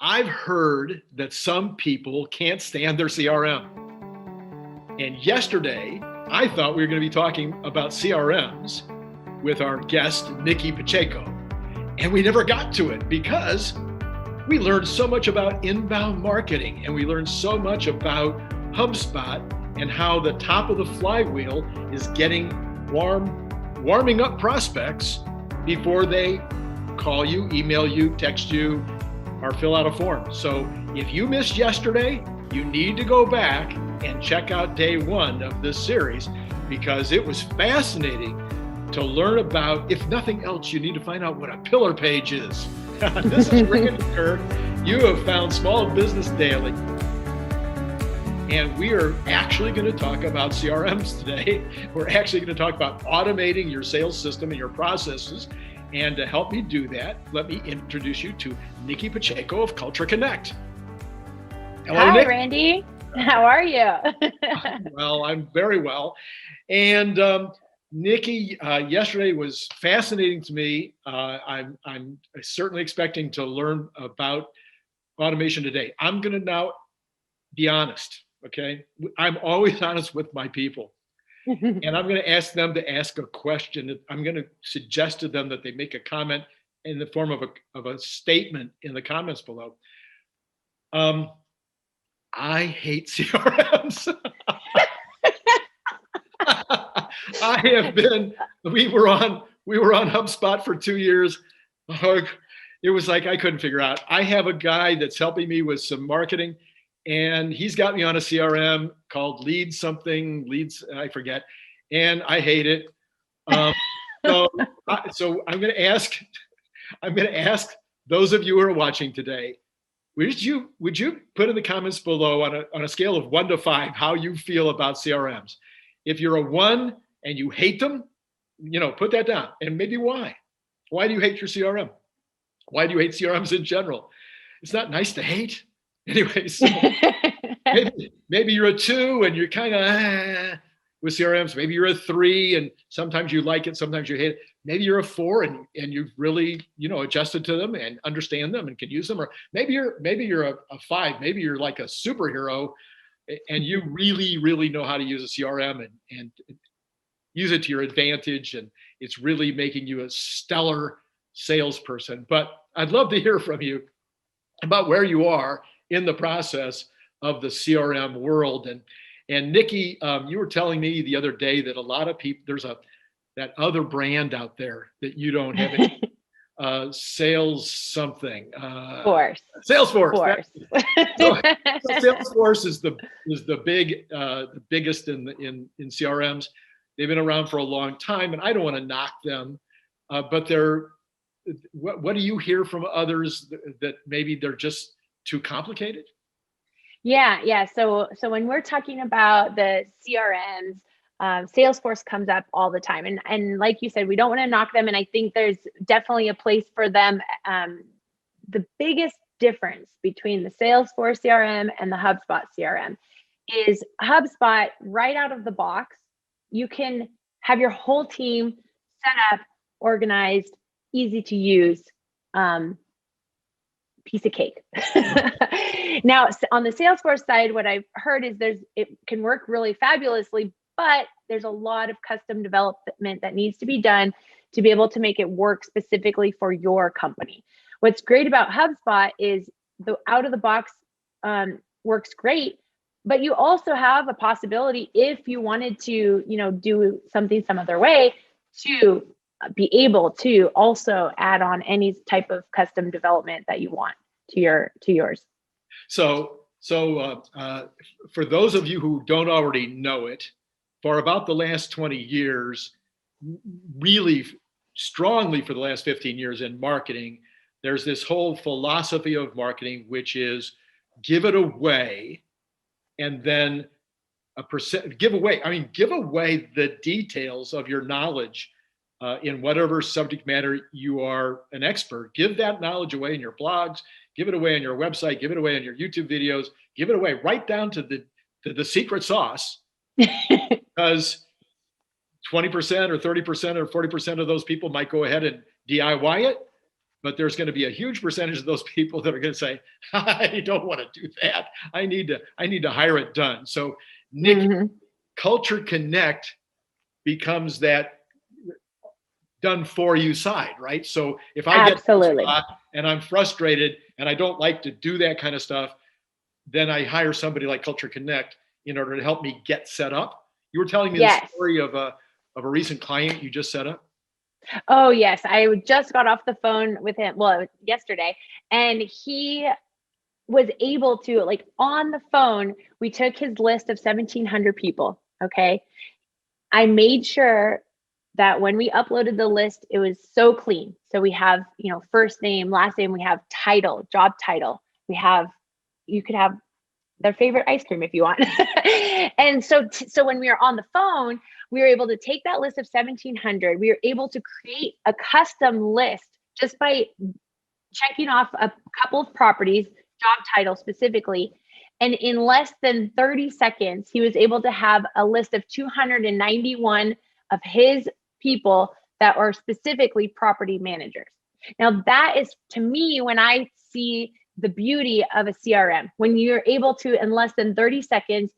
I've heard that some people can't stand their CRM. And yesterday, I thought we were going to be talking about CRMs with our guest, Nike Pacheco. And we never got to it because we learned so much about inbound marketing, and we learned so much about HubSpot and how the top of the flywheel is getting warming up prospects before they call you, email you, text you, or fill out a form. So if you missed yesterday, you need to go back and check out day one of this series, because it was fascinating to learn about. If nothing else, you need to find out what a pillar page is. This is Randy Kirk. You have found Small Business Daily. And we are actually going to talk about CRMs today. We're actually going to talk about automating your sales system and your processes. And to help me do that, let me introduce you to Nike Pacheco of Kulture Konnect. Hello, Hi, Nick. Randy. How are you? Well, I'm very well. And Nikki, yesterday was fascinating to me. I'm certainly expecting to learn about automation today. I'm going to now be honest, okay? I'm always honest with my people. And I'm going to ask them to ask a question. I'm going to suggest to them that they make a comment in the form of a statement in the comments below. I hate CRMs. We were on HubSpot for 2 years. It was like I couldn't figure out. I have a guy that's helping me with some marketing, and he's got me on a CRM called Leads, I forget, and I hate it. So I'm going to ask those of you who are watching today, would you put in the comments below on a scale of 1 to 5 how you feel about CRMs? If you're a 1 and you hate them, put that down, and maybe why. Why do you hate your CRM? Why do you hate CRMs in general? It's not nice to hate. Anyways, maybe you're a 2 and you're kind of with CRMs. Maybe you're a 3 and sometimes you like it, sometimes you hate it. Maybe you're a 4 and you've really adjusted to them and understand them and can use them. Or maybe you're a 5. Maybe you're like a superhero and you really, really know how to use a CRM and use it to your advantage, and it's really making you a stellar salesperson. But I'd love to hear from you about where you are in the process of the CRM world. And Nikki, you were telling me the other day that a lot of people, there's that other brand out there that you don't have any, sales something. Salesforce. So Salesforce is the biggest in CRMs. They've been around for a long time, and I don't want to knock them, but what do you hear from others that maybe they're just too complicated? Yeah. So when we're talking about the CRMs, Salesforce comes up all the time. And like you said, we don't want to knock them. And I think there's definitely a place for them. The biggest difference between the Salesforce CRM and the HubSpot CRM is HubSpot, right out of the box, you can have your whole team set up, organized, easy to use, piece of cake. Now, on the Salesforce side, what I've heard is it can work really fabulously, but there's a lot of custom development that needs to be done to be able to make it work specifically for your company. What's great about HubSpot is the out of the box works great, but you also have a possibility, if you wanted to, do something some other way, to be able to also add on any type of custom development that you want to yours. So for those of you who don't already know it, for about the last 20 years, really strongly for the last 15 years in marketing, there's this whole philosophy of marketing, which is give it away, and then give away the details of your knowledge in whatever subject matter you are an expert. Give that knowledge away in your blogs, give it away on your website, give it away on your YouTube videos, give it away right down to the secret sauce, because 20% or 30% or 40% of those people might go ahead and DIY it, but there's going to be a huge percentage of those people that are going to say, I don't want to do that. I need to hire it done. So Nikki, Culture Konnect becomes that done for you side, right? So if I get to a spot and I'm frustrated and I don't like to do that kind of stuff, then I hire somebody like Culture Konnect in order to help me get set up. You were telling me the story of a recent client you just set up. Oh yes, I just got off the phone with him, well, yesterday, and he was able to, like, on the phone, we took his list of 1,700 people, okay? I made sure that when we uploaded the list, it was so clean. So we have, you know, first name, last name, we have title, job title, we have, you could have their favorite ice cream if you want. And so when we were on the phone, we were able to take that list of 1,700. We were able to create a custom list just by checking off a couple of properties, job title specifically. And in less than 30 seconds, he was able to have a list of 291 of his people that are specifically property managers. Now that is, to me, when I see the beauty of a CRM, when you're able to, in less than 30 seconds,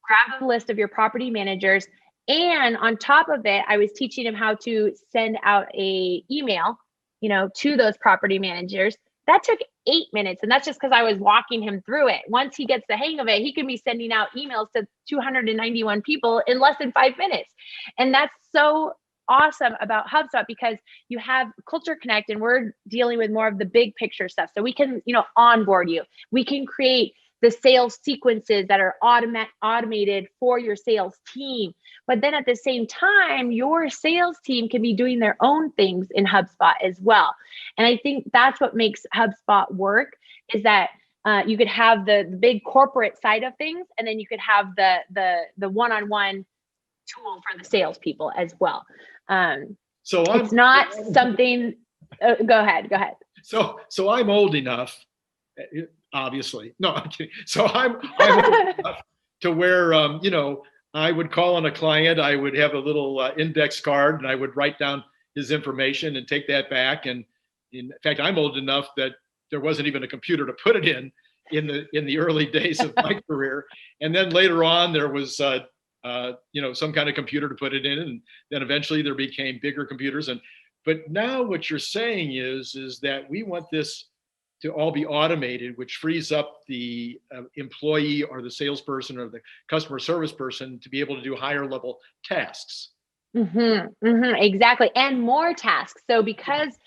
grab a list of your property managers. And on top of it, I was teaching him how to send out a email, you know, to those property managers. That took 8 minutes. And that's just because I was walking him through it. Once he gets the hang of it, he can be sending out emails to 291 people in less than 5 minutes. And that's so awesome about HubSpot, because you have Culture Konnect and we're dealing with more of the big picture stuff. So we can, you know, onboard you. We can create the sales sequences that are automated for your sales team. But then at the same time, your sales team can be doing their own things in HubSpot as well. And I think that's what makes HubSpot work, is that you could have the big corporate side of things, and then you could have the one-on-one tool for the salespeople as well. So it's not something. Go ahead. So I'm old enough, obviously. No, I'm kidding. So I'm old enough to where you know, I would call on a client. I would have a little index card, and I would write down his information and take that back. And in fact, I'm old enough that there wasn't even a computer to put it in the early days of my career. And then later on, there was you know, some kind of computer to put it in, and then eventually there became bigger computers. But now what you're saying is that we want this to all be automated, which frees up the employee or the salesperson or the customer service person to be able to do higher level tasks. Exactly. And more tasks. So because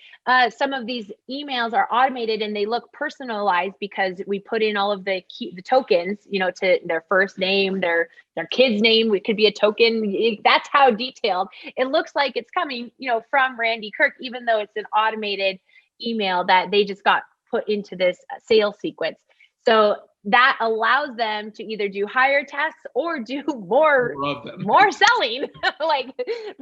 some of these emails are automated and they look personalized because we put in all of the tokens, you know, to their first name, their kid's name, it could be a token. That's how detailed it looks like it's coming, you know, from Randy Kirk, even though it's an automated email that they just got put into this sales sequence. So that allows them to either do higher tasks or do more selling. Like,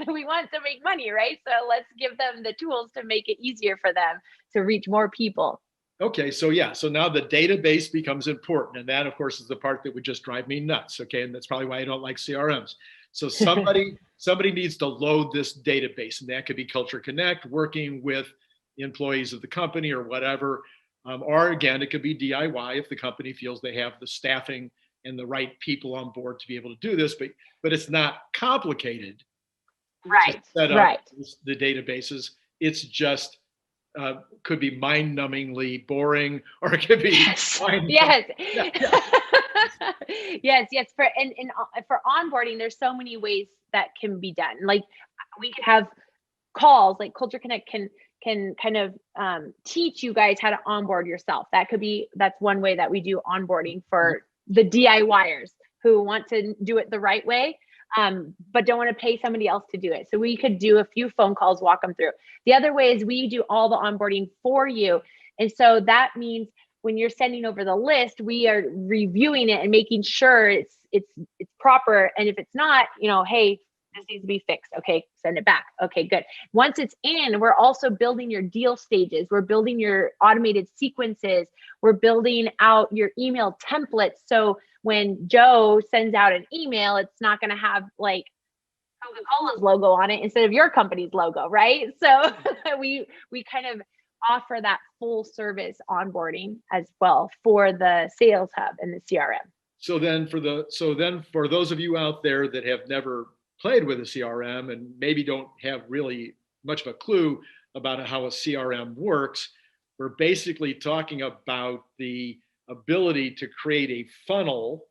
we want to make money, right? So let's give them the tools to make it easier for them to reach more people. Okay, so yeah, so now the database becomes important. And that, of course, is the part that would just drive me nuts. Okay, and that's probably why I don't like CRMs. So somebody needs to load this database, and that could be Culture Konnect, working with employees of the company or whatever. Or again, it could be DIY if the company feels they have the staffing and the right people on board to be able to do this, but it's not complicated. Right. To set up the databases. It's just could be mind-numbingly boring, or it could be yes. Yes. For onboarding, there's so many ways that can be done. Like, we could have calls, like Culture Konnect can kind of teach you guys how to onboard yourself. That's one way that we do onboarding for the DIYers who want to do it the right way, but don't want to pay somebody else to do it. So we could do a few phone calls, walk them through. The other way is we do all the onboarding for you. And so that means when you're sending over the list, we are reviewing it and making sure it's proper. And if it's not, you know, hey, this needs to be fixed. Okay, send it back. Okay, good. Once it's in, we're also building your deal stages. We're building your automated sequences. We're building out your email templates. So when Joe sends out an email, it's not going to have like Coca-Cola's logo on it instead of your company's logo, right? So we kind of offer that full service onboarding as well for the Sales Hub and the CRM. So then for those of you out there that have never played with a CRM and maybe don't have really much of a clue about how a CRM works, we're basically talking about the ability to create a funnel,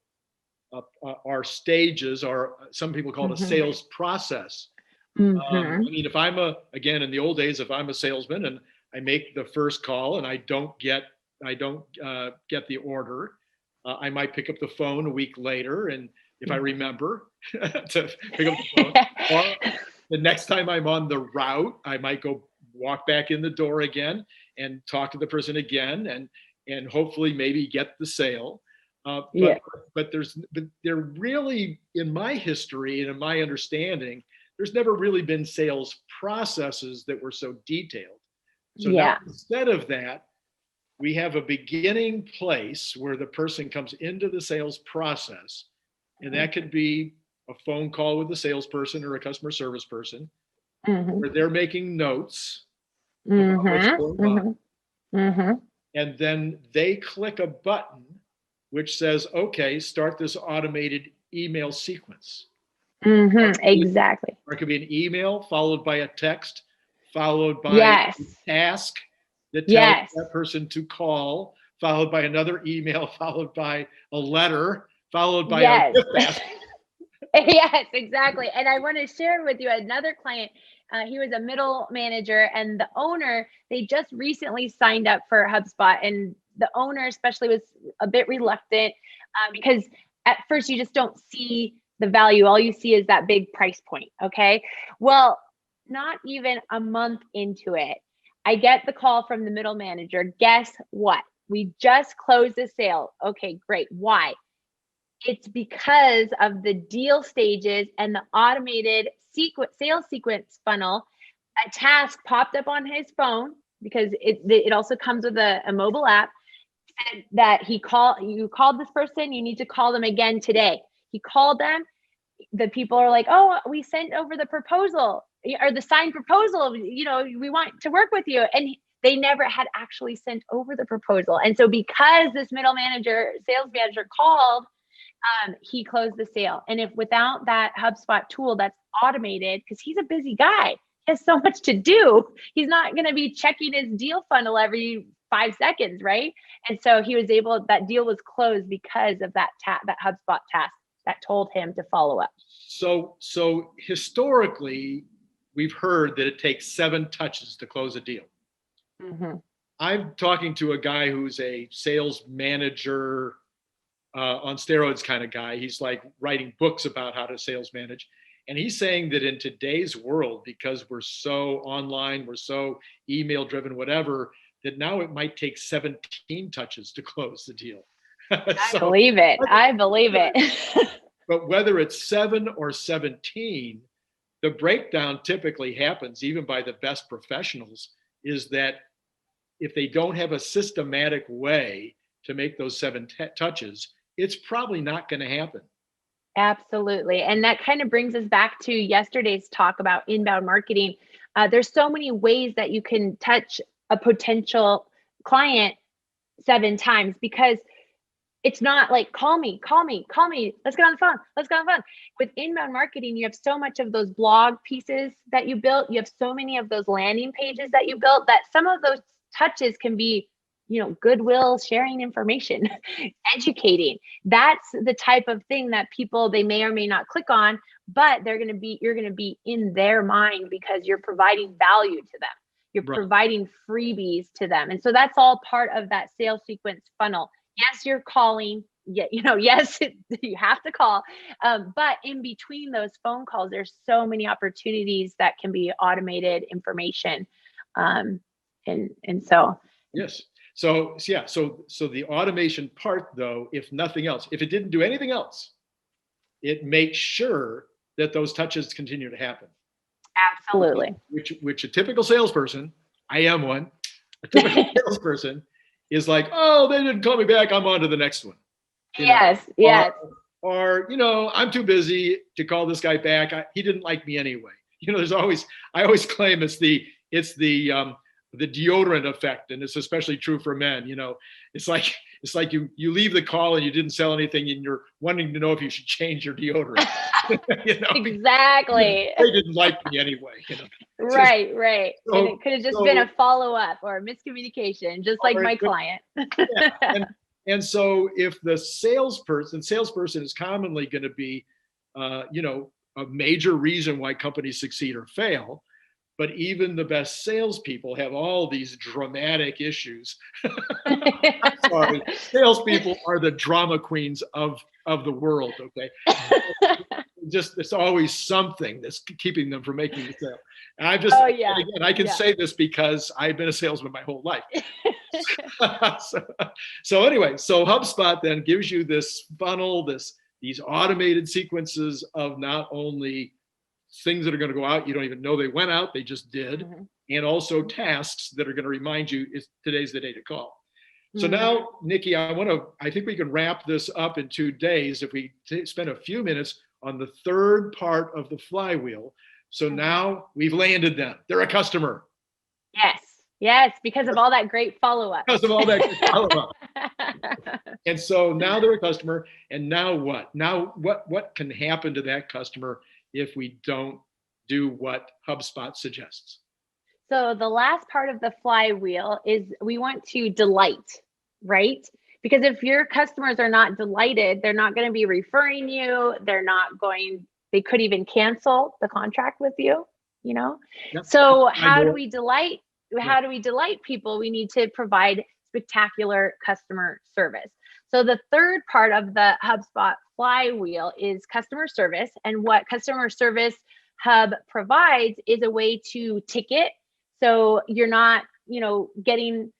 our stages, or some people call it a sales process. I mean, if again, in the old days, if I'm a salesman and I make the first call and I don't get the order, I might pick up the phone a week later, and if I remember to pick up the phone, or the next time I'm on the route, I might go walk back in the door again and talk to the person again, and hopefully maybe get the sale. But there really, in my history and in my understanding, there's never really been sales processes that were so detailed. So now instead of that, we have a beginning place where the person comes into the sales process, and that could be a phone call with a salesperson or a customer service person, where they're making notes about what's going on. And then they click a button which says, okay, start this automated email sequence. Exactly. Or it could be an email followed by a text, followed by a task that tells that person to call, followed by another email, followed by a letter, followed by a gift basket. Yes, exactly. And I want to share with you another client. He was a middle manager, and the owner, they just recently signed up for HubSpot, and the owner especially was a bit reluctant because at first you just don't see the value. All you see is that big price point. Okay. Well, not even a month into it, I get the call from the middle manager. Guess what? We just closed the sale. Okay, great. Why? It's because of the deal stages and the automated sales sequence funnel. A task popped up on his phone because it also comes with a mobile app, said that you called this person, you need to call them again today. He called them. The people are like, oh, we sent over the proposal or the signed proposal. We want to work with you. And they never had actually sent over the proposal. And so because this sales manager called, he closed the sale. And if without that HubSpot tool that's automated, because he's a busy guy, he has so much to do, he's not going to be checking his deal funnel every 5 seconds, right? And so that deal was closed because of that HubSpot task that told him to follow up. So historically, we've heard that it takes 7 touches to close a deal. I'm talking to a guy who's a sales manager on steroids kind of guy. He's like writing books about how to sales manage. And he's saying that in today's world, because we're so online, we're so email driven, whatever, that now it might take 17 touches to close the deal. I believe it. But whether it's 7 or 17, the breakdown typically happens, even by the best professionals, is that if they don't have a systematic way to make those 7 touches, it's probably not going to happen. Absolutely. And that kind of brings us back to yesterday's talk about inbound marketing. There's so many ways that you can touch a potential client 7 times, because it's not like, call me, let's get on the phone. With inbound marketing, you have so much of those blog pieces that you built. You have so many of those landing pages that you built that some of those touches can be, goodwill, sharing information, educating. That's the type of thing that people, they may or may not click on, but you're going to be in their mind because you're providing value to them. You're providing freebies to them. And so that's all part of that sales sequence funnel. Yes, you're calling. Yes, you have to call. But in between those phone calls, there's so many opportunities that can be automated information. And so. Yes. So the automation part, though, if nothing else, if it didn't do anything else, it makes sure that those touches continue to happen. Absolutely. Which a typical salesperson, I am one, a typical salesperson is like, oh, they didn't call me back, I'm on to the next one. Yes. Or, I'm too busy to call this guy back. He didn't like me anyway. I always claim it's the the deodorant effect, and it's especially true for men. It's like you leave the call and you didn't sell anything, and you're wanting to know if you should change your deodorant. Exactly. They didn't like me anyway. Right. So, And it could have just been a follow-up or a miscommunication, just like my client. Yeah. And so if the salesperson is commonly going to be, a major reason why companies succeed or fail. But even the best salespeople have all these dramatic issues. I'm sorry, salespeople are the drama queens of the world. Okay, there's always something that's keeping them from making the sale. And again, I can say this because I've been a salesman my whole life. So anyway, so HubSpot then gives you this funnel, these automated sequences of not only things that are going to go out, you don't even know they went out, they just did, and also tasks that are going to remind you today's the day to call. So now, Nikki, I think we can wrap this up in 2 days if we spend a few minutes on the third part of the flywheel. So now we've landed them. They're a customer. Yes, because of all that great follow-up. And so now they're a customer, and now what? Now what can happen to that customer if we don't do what HubSpot suggests? So the last part of the flywheel is we want to delight, right? Because if your customers are not delighted, they're not going to be referring you. They could even cancel the contract with you, Yep. So how do we delight? How do we delight people? We need to provide spectacular customer service. So the third part of the HubSpot flywheel is customer service. And what Customer Service Hub provides is a way to ticket. So you're not, getting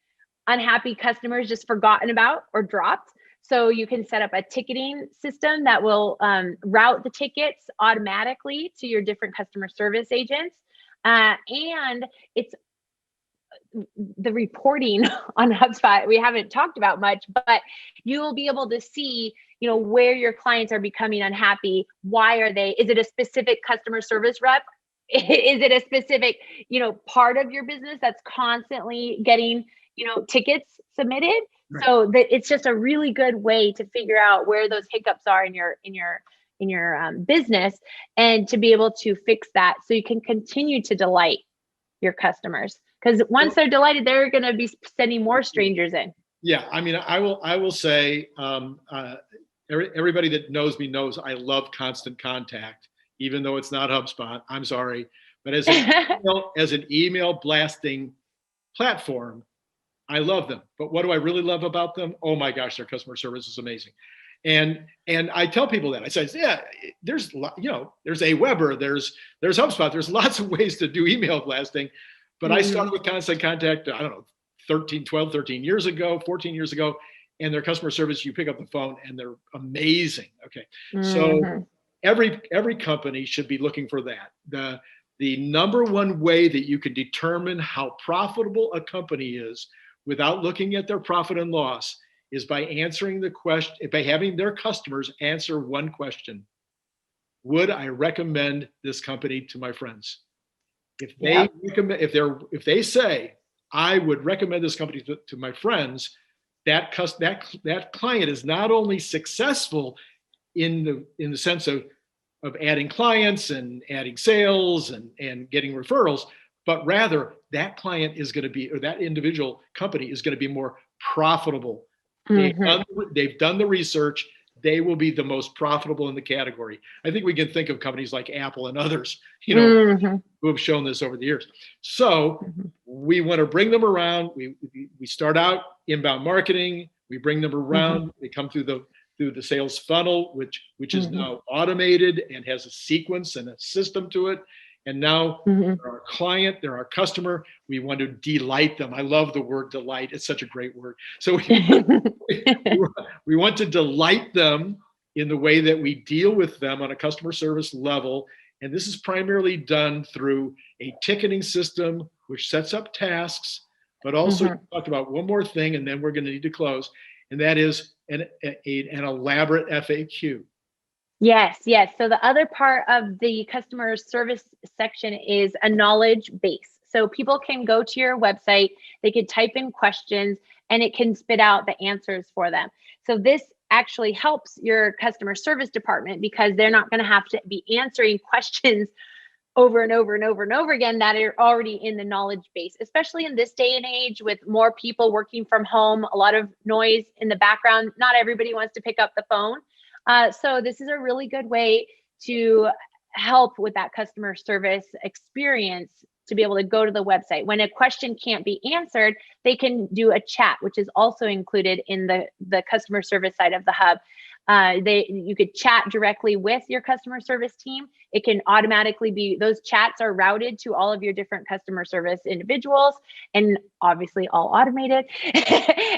unhappy customers just forgotten about or dropped. So you can set up a ticketing system that will route the tickets automatically to your different customer service agents. And it's the reporting on HubSpot we haven't talked about much, but you will be able to see, where your clients are becoming unhappy. Why are they? Is it a specific customer service rep? Is it a specific, part of your business that's constantly getting, tickets submitted? Right. So it's just a really good way to figure out where those hiccups are in your business, and to be able to fix that so you can continue to delight your customers. Because once they're delighted, they're going to be sending more strangers in. Yeah, I mean, I will say, everybody that knows me knows I love Constant Contact, even though it's not HubSpot. I'm sorry, but as an email blasting platform, I love them. But what do I really love about them? Oh my gosh, their customer service is amazing. And I tell people that. I say, yeah, there's Aweber, there's HubSpot, there's lots of ways to do email blasting. But I started with Constant Contact, I don't know, 13 years ago, 14 years ago, and their customer service, you pick up the phone and they're amazing. Okay. So every company should be looking for that. The number one way that you can determine how profitable a company is without looking at their profit and loss is by answering the question, by having their customers answer one question: would I recommend this company to my friends? If they recommend, if they say, I would recommend this company to my friends, that client is not only successful in the sense of adding clients and adding sales and getting referrals, but rather that client is going to be, or that individual company is going to be more profitable. They've done the research. They will be the most profitable in the category. I think we can think of companies like Apple and others, who have shown this over the years. So we want to bring them around. We start out inbound marketing. We bring them around. They come through the sales funnel, which is now automated and has a sequence and a system to it. And now they're our client, they're our customer. We want to delight them. I love the word delight. It's such a great word. So we want to delight them in the way that we deal with them on a customer service level. And this is primarily done through a ticketing system, which sets up tasks, but also talked about one more thing, and then we're going to need to close. And that is an elaborate FAQ. Yes. So the other part of the customer service section is a knowledge base. So people can go to your website, they could type in questions, and it can spit out the answers for them. So this actually helps your customer service department because they're not going to have to be answering questions over and over and over and over again that are already in the knowledge base, especially in this day and age with more people working from home, a lot of noise in the background. Not everybody wants to pick up the phone. So this is a really good way to help with that customer service experience, to be able to go to the website. When a question can't be answered, they can do a chat, which is also included in the customer service side of the hub. You could chat directly with your customer service team. It can automatically be, those chats are routed to all of your different customer service individuals, and obviously all automated.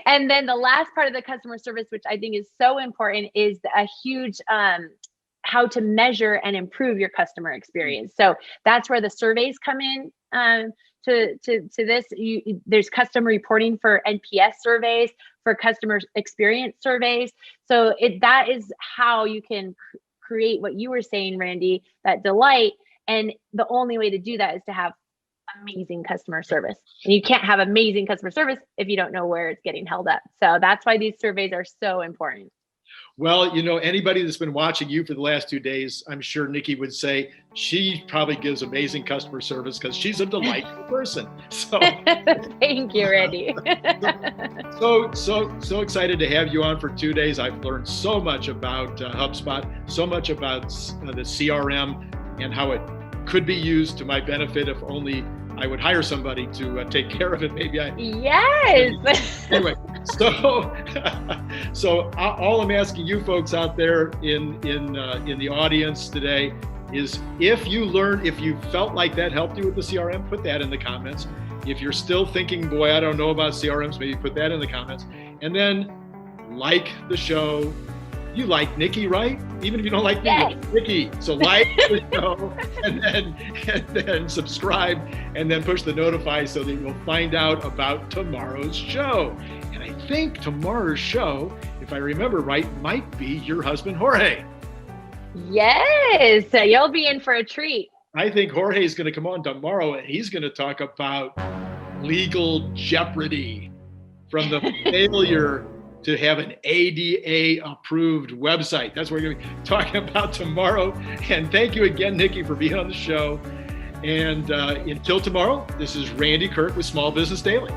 And then the last part of the customer service, which I think is so important, is a huge how to measure and improve your customer experience. So that's where the surveys come in. To this, there's custom reporting for NPS surveys, for customer experience surveys. So that is how you can create what you were saying, Randy, that delight. And the only way to do that is to have amazing customer service. And you can't have amazing customer service if you don't know where it's getting held up. So that's why these surveys are so important. Well, anybody that's been watching you for the last 2 days, I'm sure Nikki would say she probably gives amazing customer service because she's a delightful person. So thank you, Randy. so excited to have you on for 2 days. I've learned so much about HubSpot, so much about the CRM and how it could be used to my benefit if only I would hire somebody to take care of it. Maybe Yes. Anyway, so all I'm asking you folks out there in the audience today is, if you felt like that helped you with the CRM, put that in the comments. If you're still thinking, boy, I don't know about CRMs, maybe put that in the comments. And then like the show. You like Nikki, right? Even if you don't like me, yes. You like Nikki. So like the show and then subscribe and then push the notify so that you'll find out about tomorrow's show. And I think tomorrow's show, if I remember right, might be your husband, Jorge. Yes, so you'll be in for a treat. I think Jorge is going to come on tomorrow and he's going to talk about legal jeopardy from the failure to have an ADA approved website. That's what we're going to be talking about tomorrow. And thank you again, Nikki, for being on the show. And until tomorrow, this is Randy Kirk with Small Business Daily.